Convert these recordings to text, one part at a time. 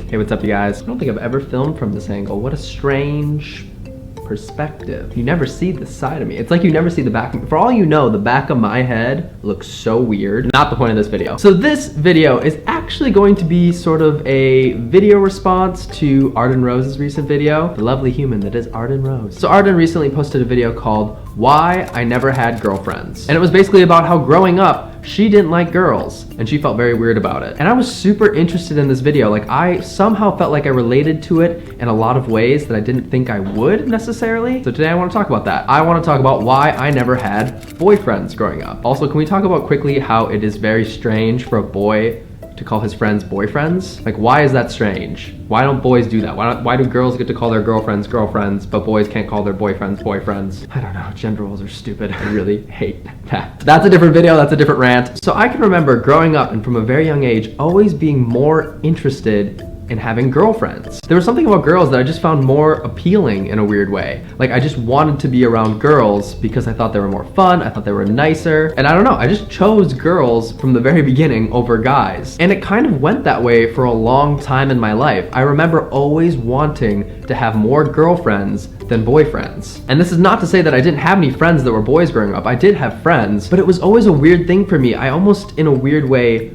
Hey, what's up, you guys? I don't think I've ever filmed from this angle. What a strange perspective. You never see this side of me. It's like you never see the back of me. For all you know, the back of my head looks so weird. Not the point of this video. So this video is actually going to be sort of a video response to Arden Rose's recent video, the lovely human that is Arden Rose. So Arden recently posted a video called Why I Never Had Girlfriends. And it was basically about how growing up, she didn't like girls and she felt very weird about it. And I was super interested in this video. Like, I somehow felt like I related to it in a lot of ways that I didn't think I would necessarily. So today I want to talk about that. I want to talk about why I never had boyfriends growing up. Also, can we talk about quickly how it is very strange for a boy to call his friends boyfriends? Like, why is that strange? Why don't boys do that? Why do girls get to call their girlfriends girlfriends, but boys can't call their boyfriends boyfriends? I don't know, gender roles are stupid. I really hate that. That's a different video, that's a different rant. So I can remember growing up and from a very young age, always being more interested in having girlfriends. There was something about girls that I just found more appealing in a weird way. Like, I just wanted to be around girls because I thought they were more fun, I thought they were nicer, and I don't know, I just chose girls from the very beginning over guys. And it kind of went that way for a long time in my life. I remember always wanting to have more girlfriends than boyfriends. And this is not to say that I didn't have any friends that were boys growing up. I did have friends, but it was always a weird thing for me. I almost, in a weird way,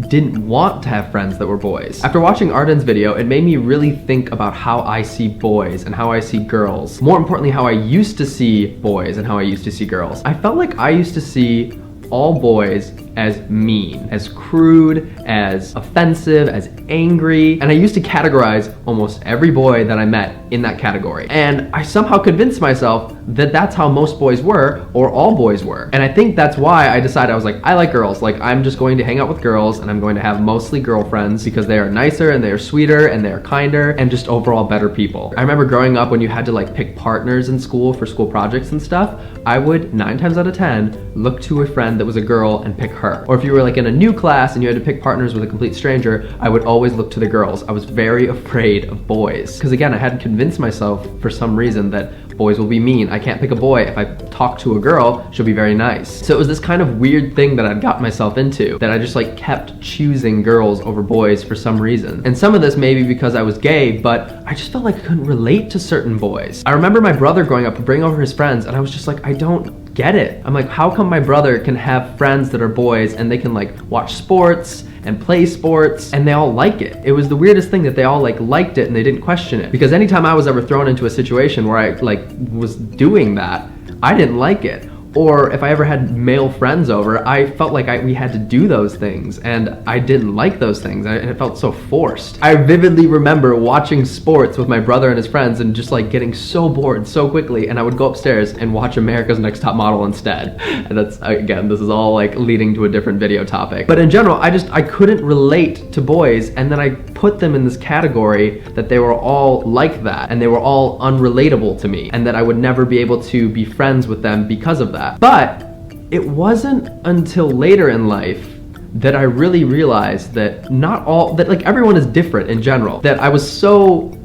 didn't want to have friends that were boys. After watching Arden's video, it made me really think about how I see boys and how I see girls. More importantly, how I used to see boys and how I used to see girls. I felt like I used to see all boys as mean, as crude, as offensive, as angry, and I used to categorize almost every boy that I met in that category. And I somehow convinced myself that that's how most boys were, or all boys were. And I think that's why I decided, I was like, I like girls. Like, I'm just going to hang out with girls and I'm going to have mostly girlfriends because they are nicer and they are sweeter and they are kinder and just overall better people. I remember growing up when you had to like pick partners in school for school projects and stuff, I would 9 times out of 10 look to a friend that was a girl and pick her. Or if you were like in a new class and you had to pick partners with a complete stranger, I would always look to the girls. I was very afraid of boys. Because again, I hadn't convinced myself for some reason that boys will be mean. I can't pick a boy. If I talk to a girl, she'll be very nice. So it was this kind of weird thing that I'd got myself into, that I just like kept choosing girls over boys for some reason. And some of this maybe because I was gay, but I just felt like I couldn't relate to certain boys. I remember my brother growing up would bring over his friends and I was just like, I don't get it. I'm like, how come my brother can have friends that are boys and they can like watch sports and play sports and they all like it? It was the weirdest thing that they all like liked it and they didn't question it. Because anytime I was ever thrown into a situation where I like was doing that, I didn't like it. Or if I ever had male friends over, I felt like we had to do those things and I didn't like those things. It felt so forced. I vividly remember watching sports with my brother and his friends and just like getting so bored so quickly, and I would go upstairs and watch America's Next Top Model instead. And that's, again, this is all like leading to a different video topic. But in general, I couldn't relate to boys, and then I put them in this category that they were all like that and they were all unrelatable to me and that I would never be able to be friends with them because of that. But it wasn't until later in life that I really realized that that like everyone is different in general, that I was so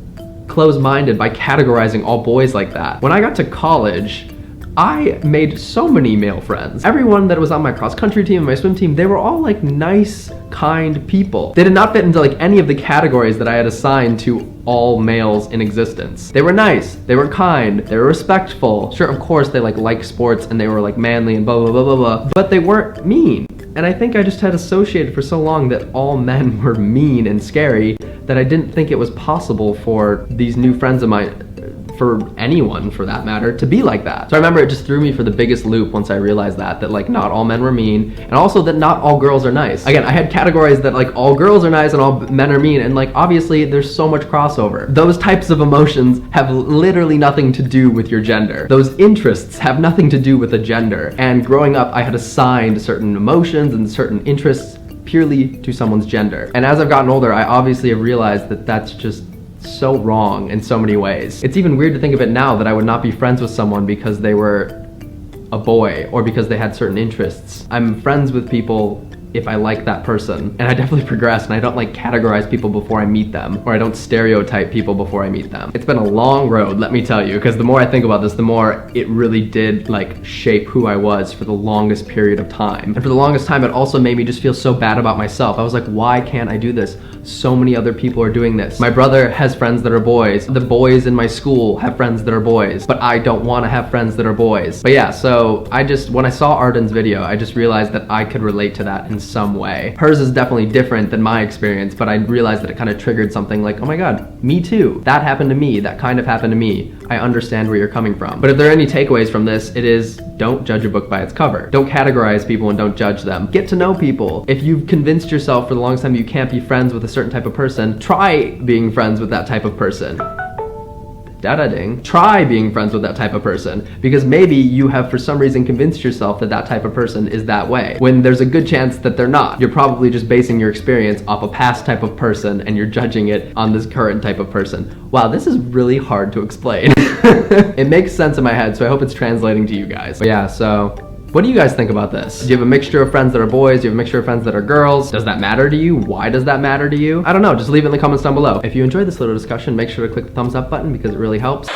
close-minded by categorizing all boys like that. When I got to college, I made so many male friends. Everyone that was on my cross-country team and my swim team, they were all like nice, kind people. They did not fit into like any of the categories that I had assigned to all males in existence. They were nice, they were kind, they were respectful. Sure, of course, they like sports and they were like manly and blah, blah, blah, blah, blah, but they weren't mean. And I think I just had associated for so long that all men were mean and scary that I didn't think it was possible for these new friends of mine, for anyone for that matter, to be like that. So I remember it just threw me for the biggest loop once I realized that like not all men were mean, and also that not all girls are nice. Again, I had categories that like all girls are nice and all men are mean, and like obviously there's so much crossover. Those types of emotions have literally nothing to do with your gender. Those interests have nothing to do with a gender. And growing up, I had assigned certain emotions and certain interests purely to someone's gender. And as I've gotten older, I obviously have realized that that's just so wrong in so many ways. It's even weird to think of it now that I would not be friends with someone because they were a boy or because they had certain interests. I'm friends with people if I like that person. And I definitely progress, and I don't like categorize people before I meet them, or I don't stereotype people before I meet them. It's been a long road, let me tell you, because the more I think about this, the more it really did like shape who I was for the longest period of time. And for the longest time, it also made me just feel so bad about myself. I was like, why can't I do this? so many other people are doing this. My brother has friends that are boys. The boys in my school have friends that are boys, but I don't want to have friends that are boys. But yeah, so when I saw Arden's video, I just realized that I could relate to that in some way. Hers is definitely different than my experience, but I realized that it kind of triggered something like, oh my god, me too. That happened to me. That kind of happened to me. I understand where you're coming from. But if there are any takeaways from this, it is don't judge a book by its cover. Don't categorize people and don't judge them. Get to know people. If you've convinced yourself for the longest time you can't be friends with a certain type of person, try being friends with that type of person. Da-da-ding. Try being friends with that type of person, because maybe you have for some reason convinced yourself that that type of person is that way, when there's a good chance that they're not. You're probably just basing your experience off a past type of person and you're judging it on this current type of person. Wow, this is really hard to explain. It makes sense in my head, so I hope it's translating to you guys. But yeah, so what do you guys think about this? Do you have a mixture of friends that are boys? Do you have a mixture of friends that are girls? Does that matter to you? Why does that matter to you? I don't know, just leave it in the comments down below. If you enjoyed this little discussion, make sure to click the thumbs up button because it really helps.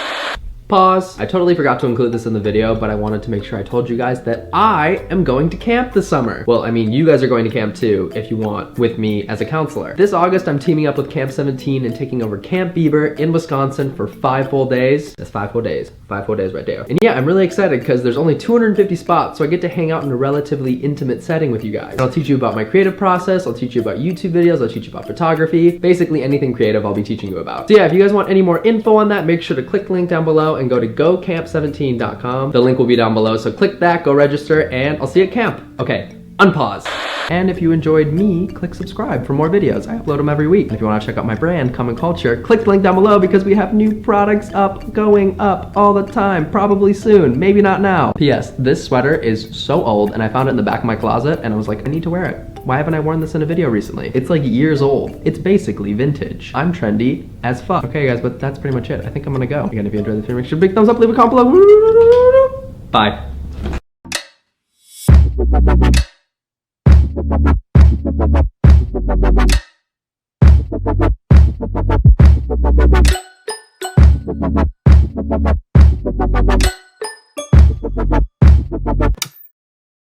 Pause. I totally forgot to include this in the video, but I wanted to make sure I told you guys that I am going to camp this summer. Well, I mean, you guys are going to camp too, if you want, with me as a counselor. This August, I'm teaming up with Camp17 and taking over Camp Beber in Wisconsin for 5 full days. That's 5 full days. 5 full days right there. And yeah, I'm really excited because there's only 250 spots, so I get to hang out in a relatively intimate setting with you guys. And I'll teach you about my creative process, I'll teach you about YouTube videos, I'll teach you about photography, basically anything creative I'll be teaching you about. So yeah, if you guys want any more info on that, make sure to click the link down below and go to gocamp17.com. The link will be down below, so click that, go register, and I'll see you at camp. Okay, unpause. And if you enjoyed me, click subscribe for more videos. I upload them every week. And if you want to check out my brand, Common Culture, click the link down below because we have new products going up all the time. Probably soon, maybe not now. P.S. This sweater is so old and I found it in the back of my closet and I was like, I need to wear it. Why haven't I worn this in a video recently? It's like years old. It's basically vintage. I'm trendy as fuck. Okay guys, but that's pretty much it. I think I'm gonna go. Again, if you enjoyed the video, make sure to big thumbs up, leave a comment below. Bye.